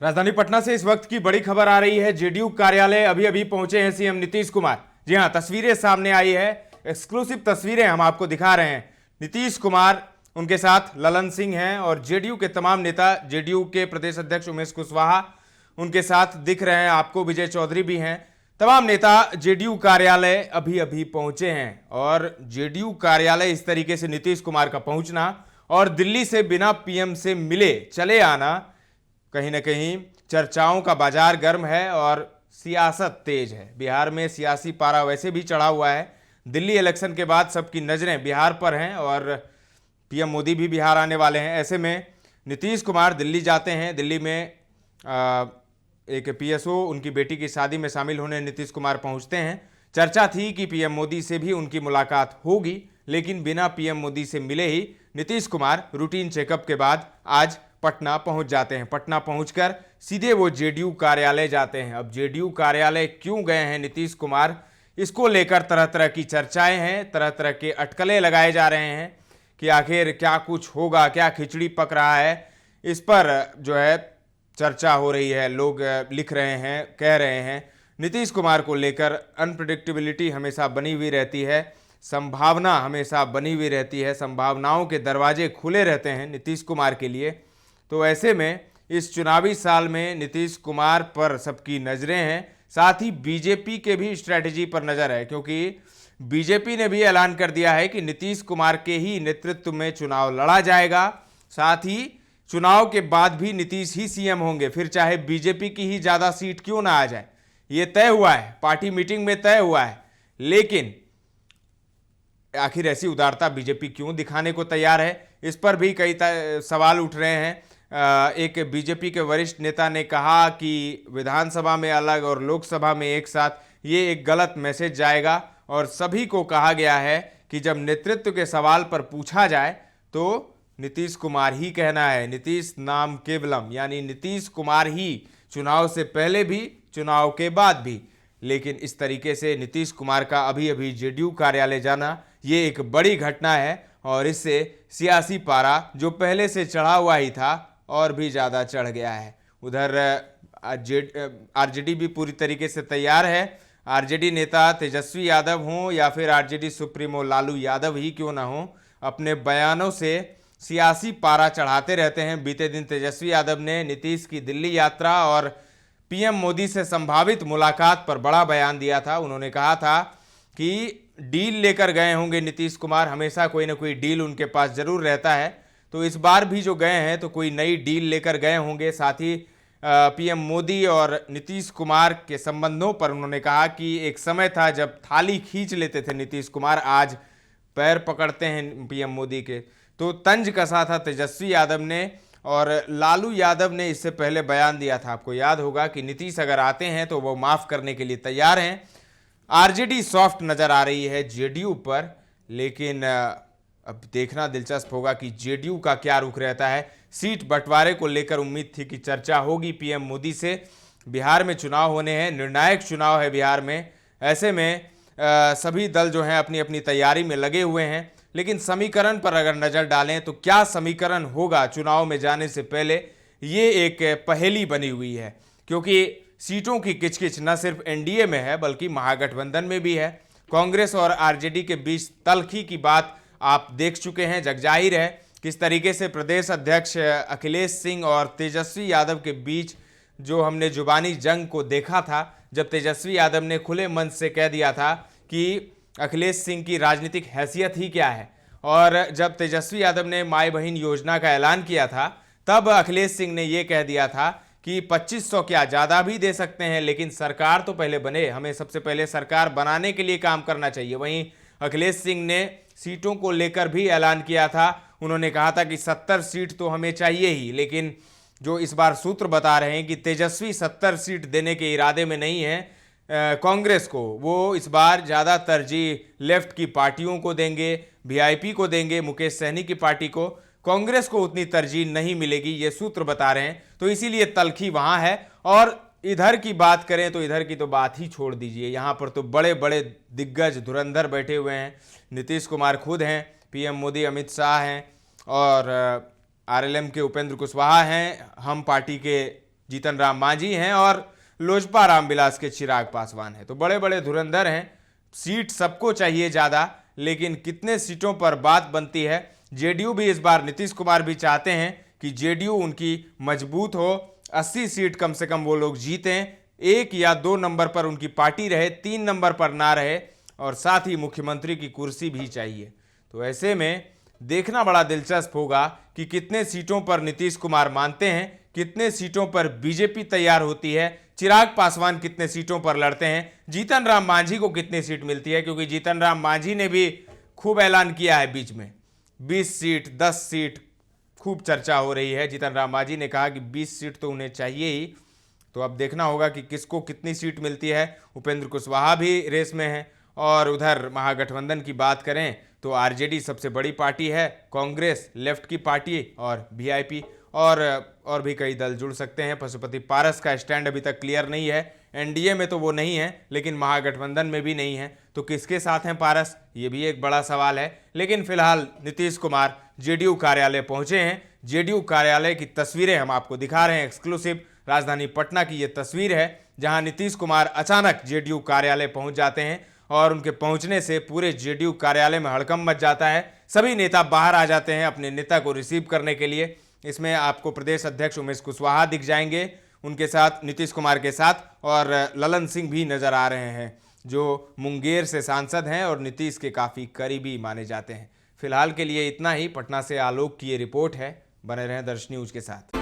राजधानी पटना से इस वक्त की बड़ी खबर आ रही है। जेडीयू कार्यालय अभी अभी पहुंचे हैं सीएम नीतीश कुमार। जी हां, तस्वीरें सामने आई है, एक्सक्लूसिव तस्वीरें हम आपको दिखा रहे हैं। नीतीश कुमार, उनके साथ ललन सिंह हैं और जेडीयू के तमाम नेता, जेडीयू के प्रदेश अध्यक्ष उमेश कुशवाहा उनके साथ दिख रहे हैं आपको, विजय चौधरी भी हैं। तमाम नेता जेडीयू कार्यालय अभी अभी पहुंचे हैं और जेडीयू कार्यालय इस तरीके से नीतीश कुमार का पहुंचना और दिल्ली से बिना पीएम से मिले चले आना, कहीं ना कहीं चर्चाओं का बाजार गर्म है और सियासत तेज है। बिहार में सियासी पारा वैसे भी चढ़ा हुआ है। दिल्ली इलेक्शन के बाद सबकी नजरें बिहार पर हैं और पीएम मोदी भी बिहार आने वाले हैं। ऐसे में नीतीश कुमार दिल्ली जाते हैं। दिल्ली में एक पीएसओ, उनकी बेटी की शादी में शामिल होने नीतीश कुमार पहुंचते हैं। चर्चा थी कि पीएम मोदी से भी उनकी मुलाकात होगी, लेकिन बिना पीएम मोदी से मिले ही नीतीश कुमार रूटीन चेकअप के बाद आज पटना पहुंच जाते हैं। पटना पहुंचकर सीधे वो जेडीयू कार्यालय जाते हैं। अब जेडीयू कार्यालय क्यों गए हैं नीतीश कुमार, इसको लेकर तरह तरह की चर्चाएं हैं, तरह तरह के अटकलें लगाए जा रहे हैं कि आखिर क्या कुछ होगा, क्या खिचड़ी पक रहा है। इस पर जो है चर्चा हो रही है, लोग लिख रहे हैं, कह रहे हैं। नीतीश कुमार को लेकर अनप्रेडिक्टेबिलिटी हमेशा बनी हुई रहती है, संभावना हमेशा बनी हुई रहती है, संभावनाओं के दरवाजे खुले रहते हैं नीतीश कुमार के लिए। तो ऐसे में इस चुनावी साल में नीतीश कुमार पर सबकी नज़रें हैं, साथ ही बीजेपी के भी स्ट्रैटेजी पर नज़र है, क्योंकि बीजेपी ने भी ऐलान कर दिया है कि नीतीश कुमार के ही नेतृत्व में चुनाव लड़ा जाएगा। साथ ही चुनाव के बाद भी नीतीश ही सीएम होंगे, फिर चाहे बीजेपी की ही ज़्यादा सीट क्यों ना आ जाए। ये तय हुआ है, पार्टी मीटिंग में तय हुआ है। लेकिन आखिर ऐसी उदारता बीजेपी क्यों दिखाने को तैयार है, इस पर भी कई सवाल उठ रहे हैं। एक बीजेपी के वरिष्ठ नेता ने कहा कि विधानसभा में अलग और लोकसभा में एक साथ, ये एक गलत मैसेज जाएगा और सभी को कहा गया है कि जब नेतृत्व के सवाल पर पूछा जाए तो नीतीश कुमार ही कहना है। नीतीश नाम केवलम, यानी नीतीश कुमार ही, चुनाव से पहले भी, चुनाव के बाद भी। लेकिन इस तरीके से नीतीश कुमार का अभी अभी जेडीयू कार्यालय जाना, ये एक बड़ी घटना है और इससे सियासी पारा जो पहले से चढ़ा हुआ ही था और भी ज़्यादा चढ़ गया है। उधर आरजेडी भी पूरी तरीके से तैयार है। आरजेडी नेता तेजस्वी यादव हों या फिर आरजेडी सुप्रीमो लालू यादव ही क्यों ना हों, अपने बयानों से सियासी पारा चढ़ाते रहते हैं। बीते दिन तेजस्वी यादव ने नीतीश की दिल्ली यात्रा और पीएम मोदी से संभावित मुलाकात पर बड़ा बयान दिया था। उन्होंने कहा था कि डील लेकर गए होंगे नीतीश कुमार, हमेशा कोई ना कोई डील उनके पास जरूर रहता है। तो इस बार भी जो गए हैं तो कोई नई डील लेकर गए होंगे। साथ ही पीएम मोदी और नीतीश कुमार के संबंधों पर उन्होंने कहा कि एक समय था जब थाली खींच लेते थे नीतीश कुमार, आज पैर पकड़ते हैं पीएम मोदी के। तो तंज कसा था तेजस्वी यादव ने और लालू यादव ने इससे पहले बयान दिया था, आपको याद होगा, कि नीतीश अगर आते हैं तो वो माफ़ करने के लिए तैयार हैं। आरजेडी सॉफ्ट नज़र आ रही है जेडीयू पर, लेकिन अब देखना दिलचस्प होगा कि जेडीयू का क्या रुख रहता है। सीट बंटवारे को लेकर उम्मीद थी कि चर्चा होगी पीएम मोदी से। बिहार में चुनाव होने हैं, निर्णायक चुनाव है बिहार में। ऐसे में सभी दल जो हैं अपनी अपनी तैयारी में लगे हुए हैं। लेकिन समीकरण पर अगर नज़र डालें तो क्या समीकरण होगा चुनाव में जाने से पहले, ये एक पहेली बनी हुई है, क्योंकि सीटों की किचकिच न सिर्फ एनडीए में है बल्कि महागठबंधन में भी है। कांग्रेस और आरजेडी के बीच तल्खी की बात आप देख चुके हैं। जगजाहिर है किस तरीके से प्रदेश अध्यक्ष अखिलेश सिंह और तेजस्वी यादव के बीच जो हमने जुबानी जंग को देखा था, जब तेजस्वी यादव ने खुले मन से कह दिया था कि अखिलेश सिंह की राजनीतिक हैसियत ही क्या है, और जब तेजस्वी यादव ने माई बहन योजना का ऐलान किया था तब अखिलेश सिंह ने यह कह दिया था कि 2500 क्या ज़्यादा भी दे सकते हैं, लेकिन सरकार तो पहले बने, हमें सबसे पहले सरकार बनाने के लिए काम करना चाहिए। वहीं अखिलेश सिंह ने सीटों को लेकर भी ऐलान किया था। उन्होंने कहा था कि 70 सीट तो हमें चाहिए ही, लेकिन जो इस बार सूत्र बता रहे हैं कि तेजस्वी 70 सीट देने के इरादे में नहीं है कांग्रेस को, वो इस बार ज़्यादा तरजीह लेफ्ट की पार्टियों को देंगे, वीआईपी को देंगे, मुकेश सहनी की पार्टी को। कांग्रेस को उतनी तरजीह नहीं मिलेगी, ये सूत्र बता रहे हैं। तो इसीलिए तल्खी वहाँ है और इधर की बात करें तो इधर की तो बात ही छोड़ दीजिए। यहाँ पर तो बड़े बड़े दिग्गज धुरंधर बैठे हुए हैं। नीतीश कुमार खुद हैं, पीएम मोदी अमित शाह हैं, और आरएलएम के उपेंद्र कुशवाहा हैं, हम पार्टी के जीतन राम मांझी हैं, और लोजपा रामविलास के चिराग पासवान हैं। तो बड़े बड़े धुरंधर हैं। सीट सबको चाहिए ज़्यादा, लेकिन कितने सीटों पर बात बनती है। जेडीयू भी इस बार, नीतीश कुमार भी चाहते हैं कि जेडीयू उनकी मजबूत हो, 80 सीट कम से कम वो लोग जीतें, 1 या 2 नंबर पर उनकी पार्टी रहे, 3 नंबर पर ना रहे, और साथ ही मुख्यमंत्री की कुर्सी भी चाहिए। तो ऐसे में देखना बड़ा दिलचस्प होगा कि कितने सीटों पर नीतीश कुमार मानते हैं, कितने सीटों पर बीजेपी तैयार होती है, चिराग पासवान कितने सीटों पर लड़ते हैं, जीतन राम मांझी को कितनी सीट मिलती है। क्योंकि जीतन राम मांझी ने भी खूब ऐलान किया है बीच में, 20 सीट 10 सीट खूब चर्चा हो रही है। जीतन राम मांझी ने कहा कि 20 सीट तो उन्हें चाहिए ही। तो अब देखना होगा कि किसको कितनी सीट मिलती है। उपेंद्र कुशवाहा भी रेस में है। और उधर महागठबंधन की बात करें तो आरजेडी सबसे बड़ी पार्टी है, कांग्रेस लेफ्ट की पार्टी, और वीआईपी और भी कई दल जुड़ सकते हैं। पशुपति पारस का स्टैंड अभी तक क्लियर नहीं है। एनडीए में तो वो नहीं है, लेकिन महागठबंधन में भी नहीं है। तो किसके साथ हैं पारस, ये भी एक बड़ा सवाल है। लेकिन फिलहाल नीतीश कुमार जेडीयू कार्यालय पहुंचे हैं। जेडीयू कार्यालय की तस्वीरें हम आपको दिखा रहे हैं एक्सक्लूसिव। राजधानी पटना की ये तस्वीर है, जहां नीतीश कुमार अचानक जेडीयू कार्यालय पहुंच जाते हैं, और उनके पहुंचने से पूरे जेडीयू कार्यालय में हड़कंप मच जाता है। सभी नेता बाहर आ जाते हैं अपने नेता को रिसीव करने के लिए। इसमें आपको प्रदेश अध्यक्ष उमेश कुशवाहा दिख जाएंगे, उनके साथ नीतीश कुमार के साथ, और ललन सिंह भी नजर आ रहे हैं, जो मुंगेर से सांसद हैं और नीतीश के काफ़ी करीबी माने जाते हैं। फिलहाल के लिए इतना ही। पटना से आलोक की ये रिपोर्ट है। बने रहें दर्श न्यूज के साथ।